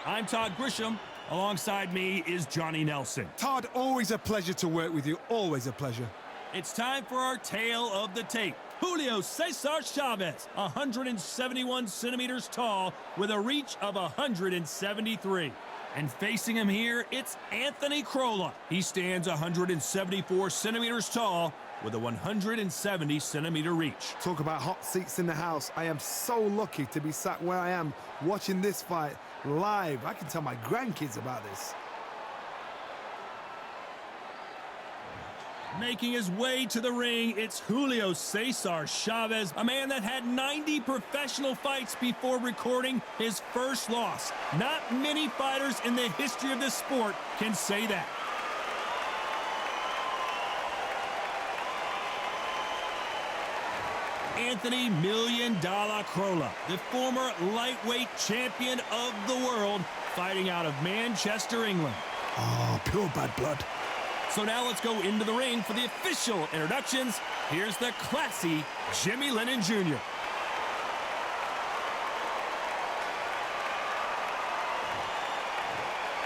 I'm Todd Grisham. Alongside me is Johnny Nelson. Todd, always a pleasure to work with you. Always a pleasure. It's time for our tale of the tape. Julio Cesar Chavez, 171 centimeters tall with a reach of 173. And facing him here, it's Anthony Crolla. He stands 174 centimeters tall with a 170 centimeter reach. Talk about hot seats in the house. I am so lucky to be sat where I am watching this fight live. I can tell my grandkids about this. Making his way to the ring, it's Julio Cesar Chavez, a man that had 90 professional fights before recording his first loss. Not many fighters in the history of this sport can say that. Anthony $1 Million Crolla, the former lightweight champion of the world, fighting out of Manchester, England. Oh, pure bad blood. So now let's go into the ring for the official introductions. Here's the classy Jimmy Lennon Jr.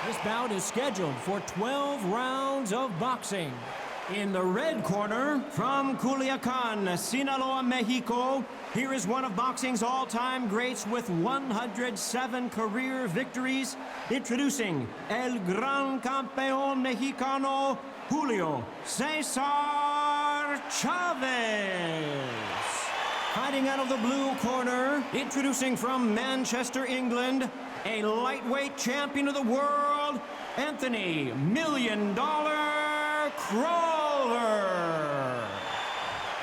This bout is scheduled for 12 rounds of boxing. In the red corner, from Culiacan, Sinaloa, Mexico, here is one of boxing's all-time greats with 107 career victories. Introducing El Gran Campeón Mexicano, Julio Cesar Chavez. Fighting out of the blue corner, introducing from Manchester, England, a lightweight champion of the world, Anthony $1 Million Crolla.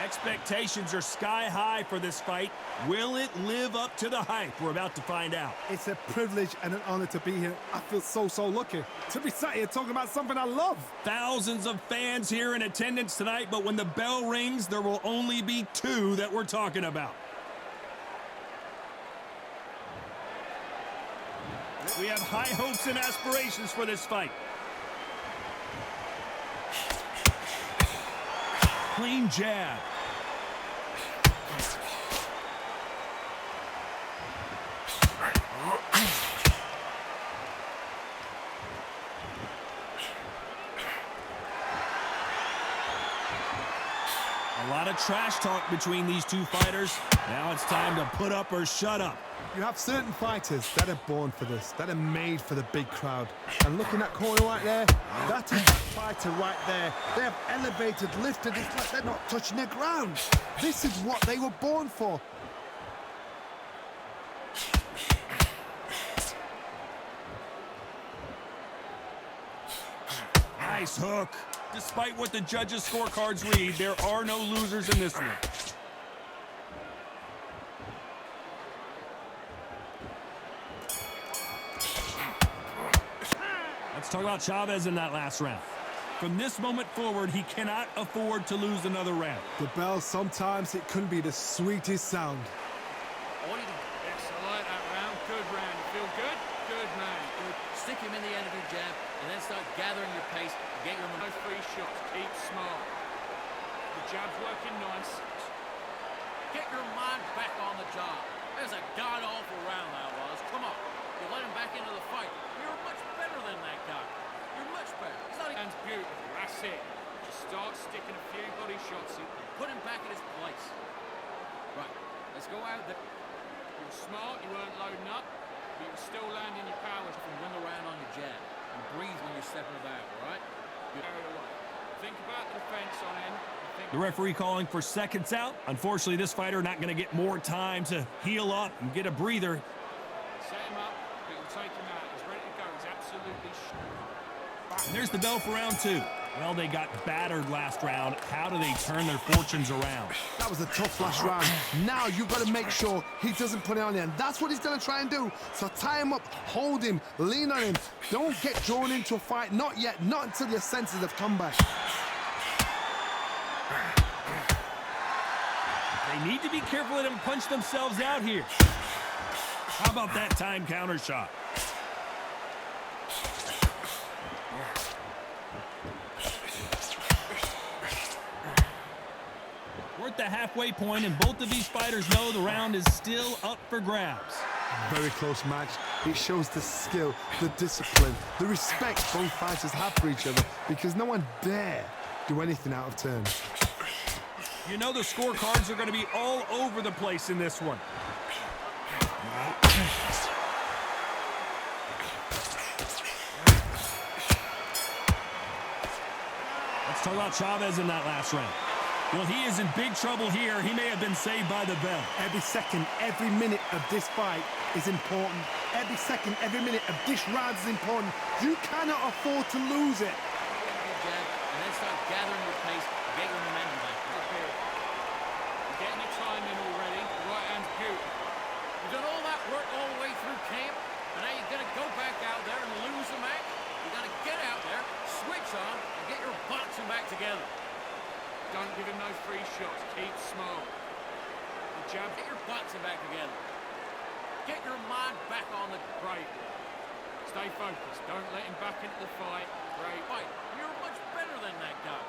Expectations are sky high for this fight. Will it live up to the hype? We're about to find out. It's a privilege and an honor to be here. I feel so lucky to be sat here talking about something I love. Thousands of fans here in attendance tonight, but when the bell rings, there will only be two that we're talking about. We have high hopes and aspirations for this fight. Clean jab. A lot of trash talk between these two fighters. Now it's time to put up or shut up. You have certain fighters that are born for this, that are made for the big crowd. And look in that corner right there, that is the fighter right there. They have elevated, lifted, it's like they're not touching the ground. This is what they were born for. Nice hook. Despite what the judges' scorecards read, there are no losers in this one. Let's talk about Chavez in that last round. From this moment forward, he cannot afford to lose another round. The bell, sometimes it can be the sweetest sound. Yes, I like that round. Good round. You feel good? Good, man. Good. Stick him in the end of your jab and then start gathering your pace and get your No free shots. Keep smart. The jab's working nice. Get your mind back on the job. There's a god-awful round that was. Come on. You let him back into the fight. You're much better than that guy. You're much better. It's not And beautiful. That's it. Just start sticking a few body shots in. put him back in his place. Right. Let's go out there. You were smart. You weren't loading up. But you were still landing your powers. And win the round on your jab. And breathe when you're stepping about, all right? Good. Carried away. Think about the defense on him. The referee calling for seconds out. Unfortunately, this fighter not going to get more time to heal up and get a breather. Set him up. But you'll take him out. He's ready to go. He's absolutely sure. And there's the bell for round two. Well, they got battered last round. How do they turn their fortunes around? That was a tough last round. Now you've got to make sure he doesn't put it on you, and that's what he's going to try and do. So tie him up, hold him, lean on him. Don't get drawn into a fight. Not yet. Not until your senses have come back. They need to be careful let them punch themselves out here. How about that time counter shot? We're at the halfway point, and both of these fighters know the round is still up for grabs. Very close match. It shows the skill, the discipline, the respect both fighters have for each other because no one dare do anything out of turn. You know the scorecards are going to be all over the place in this one. Let's talk about Chavez in that last round. Well, he is in big trouble here. He may have been saved by the bell. Every second, every minute of this fight is important. Every second, every minute of this round is important. You cannot afford to lose it. Jab, and then start gathering your pace, get your momentum back. You're getting your time in already. The right hand's beautiful. You've done all that work all the way through camp, and now you're going to go back out there and lose the match. You've got to get out there, switch on, and get your boxing back together. Don't give him those free shots. Keep small. The jab. Get your boxing back together. Get your mind back on the Great. Stay focused. Don't let him back into the fight. Great. fight. You're much better than that guy.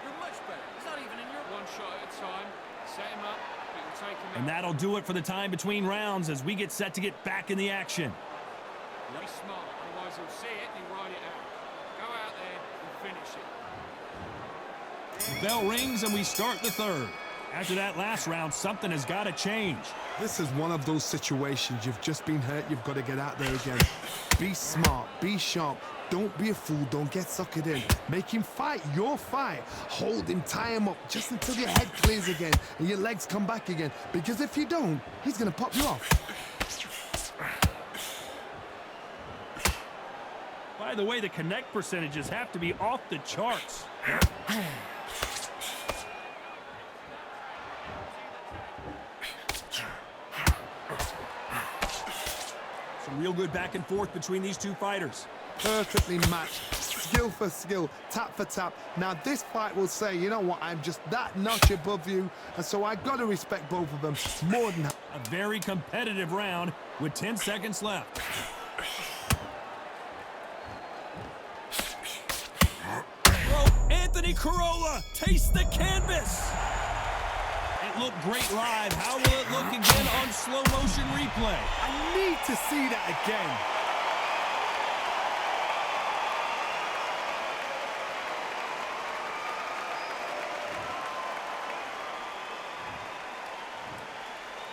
You're much better. He's not even in your... One shot at a time. Set him up. It will take him And out. that'll do it for the time between rounds as we get set to get back in the action. Be smart. Otherwise he'll see it and he'll ride it out. Go out there and finish it. The bell rings and we start the third. After that last round, something has got to change. This is one of those situations. You've just been hurt. You've got to get out there again. Be smart. Be sharp. Don't be a fool. Don't get suckered in. Make him fight your fight. Hold him. Tie him up just until your head clears again and your legs come back again. Because if you don't, he's going to pop you off. By the way, the connect percentages have to be off the charts. Some real good back and forth between these two fighters. Perfectly matched, skill for skill, tap for tap. Now this fight will say, you know what, I'm just that notch above you, and so I got to respect both of them more than that. A very competitive round with 10 seconds left. Anthony Crolla, taste the canvas. It looked great live. How will it look again on slow motion replay? I need to see that again.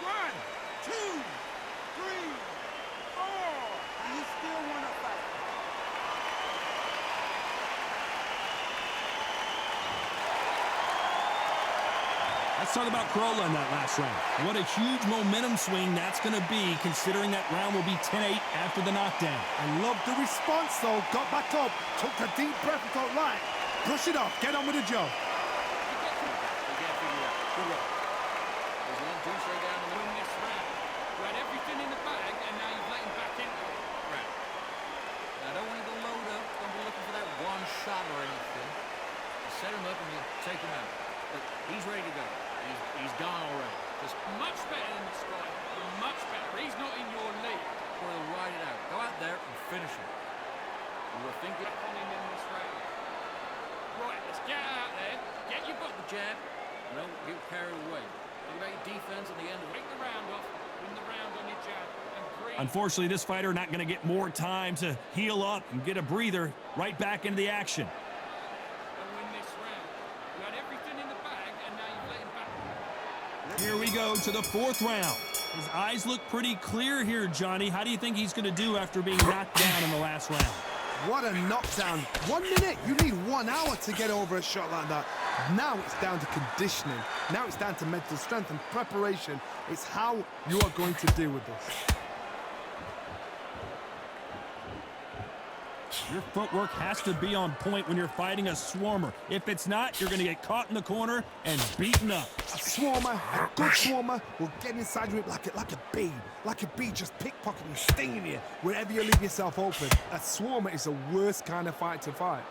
One, two, three, four. Do you still want to fight? Let's talk about Crolla in that last round. What a huge momentum swing that's going to be, considering that round will be 10-8 after the knockdown. I love the response though. Got back up, took a deep breath and thought, right, brush it off, get on with the job. You can't figure it out. Good luck. There's one two straight down the middle. Win this round. You had everything in the bag and now you've let him back into it. Right. Now, don't want to go load up. Don't be looking for that one shot or anything. You set him up and you take him out. But he's ready to go. He's gone already. Just Much better than the sky. Much better. He's not in your league. we'll ride it out. Go out there and finish him. You were thinking Back on him in this round. Right, let's get out there. Get your butt. the jab. No, get carried away. Think about your defense on the end of it. Break the round off. Win the round on your jab. And breathe. Unfortunately, this fighter not going to get more time to heal up and get a breather. Right back into the action. And win this round. You had everything in the bag and now you've let him back. Here we go to the fourth round. His eyes look pretty clear here, Johnny. How do you think he's going to do after being knocked down in the last round? What a knockdown. 1 minute. You need 1 hour to get over a shot like that. Now it's down to conditioning. Now it's down to mental strength and preparation. It's how you are going to deal with this. Your footwork has to be on point when you're fighting a swarmer. If it's not, you're going to get caught in the corner and beaten up. A swarmer, a good swarmer, will get inside you like a bee. Like a bee just pickpocketing, stinging you wherever you leave yourself open. A swarmer is the worst kind of fight to fight.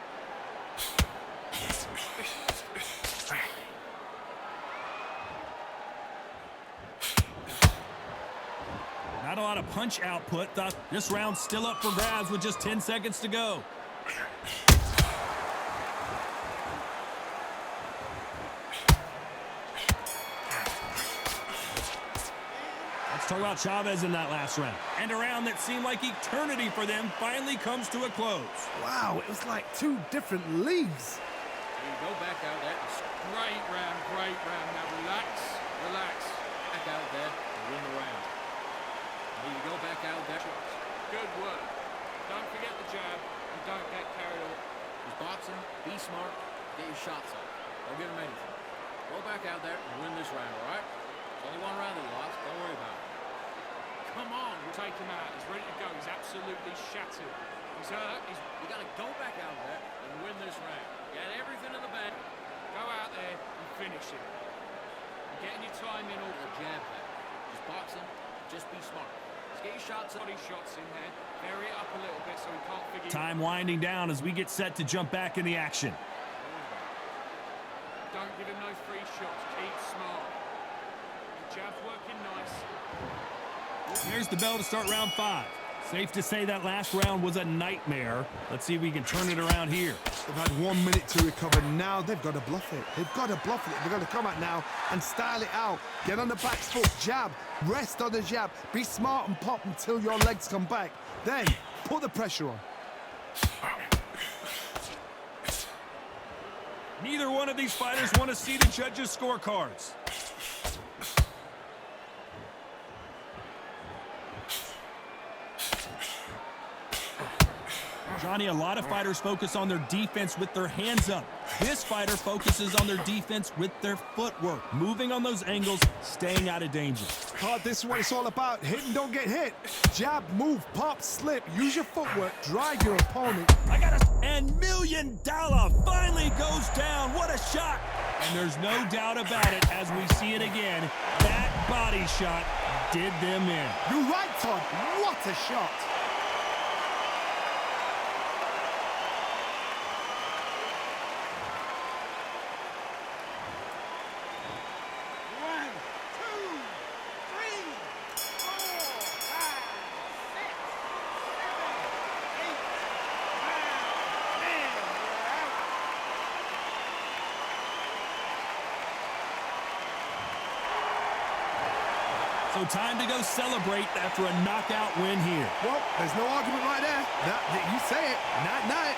Not a lot of punch output. This round's still up for grabs with just 10 seconds to go. Let's Talk about Chavez in that last round. And a round that seemed like eternity for them finally comes to a close. Wow, it was like two different leagues. Here you go, back out there. Great round, great round. Now relax, relax. Back out there and win the round. Here you go, back out there. Good work. Don't forget the jab and don't get carried away. He's boxing, be smart, get your shots up. Don't get him anything. Go back out there and win this round, all right? It's only one round that you lost. Don't worry about it. Come on, we'll take him out. He's ready to go. He's absolutely shattered. He's hurt. You got to go back out there and win this round. You got everything in the bag. Go out there and finish him. You're getting your time in order. A jab back. Just boxing. Just be smart. Just get your shots up. Body shots in there. Vary it up a little bit so he can't figure. Time winding down as we get set to jump back in the action. Don't give him no free shots. Keep smart. The jab's working nice. There's the bell to start round 5. Safe to say that last round was a nightmare. Let's see if we can turn it around here. They've had 1 minute to recover. Now they've got to bluff it. They've got to bluff it. They've got to come out now and style it out. Get on the back foot, jab, rest on the jab. Be smart and pop until your legs come back. Then put the pressure on. Neither one of these fighters want to see the judges' scorecards. Johnny, a lot of fighters focus on their defense with their hands up. This fighter focuses on their defense with their footwork, moving on those angles, staying out of danger. Oh, this is what it's all about. Hit and don't get hit. Jab, move, pop, slip. Use your footwork. Drive your opponent. And $1 Million finally goes down. What a shot. And there's no doubt about it as we see it again. That body shot did them in. You're right, Todd. What a shot. So time to go celebrate after a knockout win here. Well, there's no argument right there. You say it. Night-night.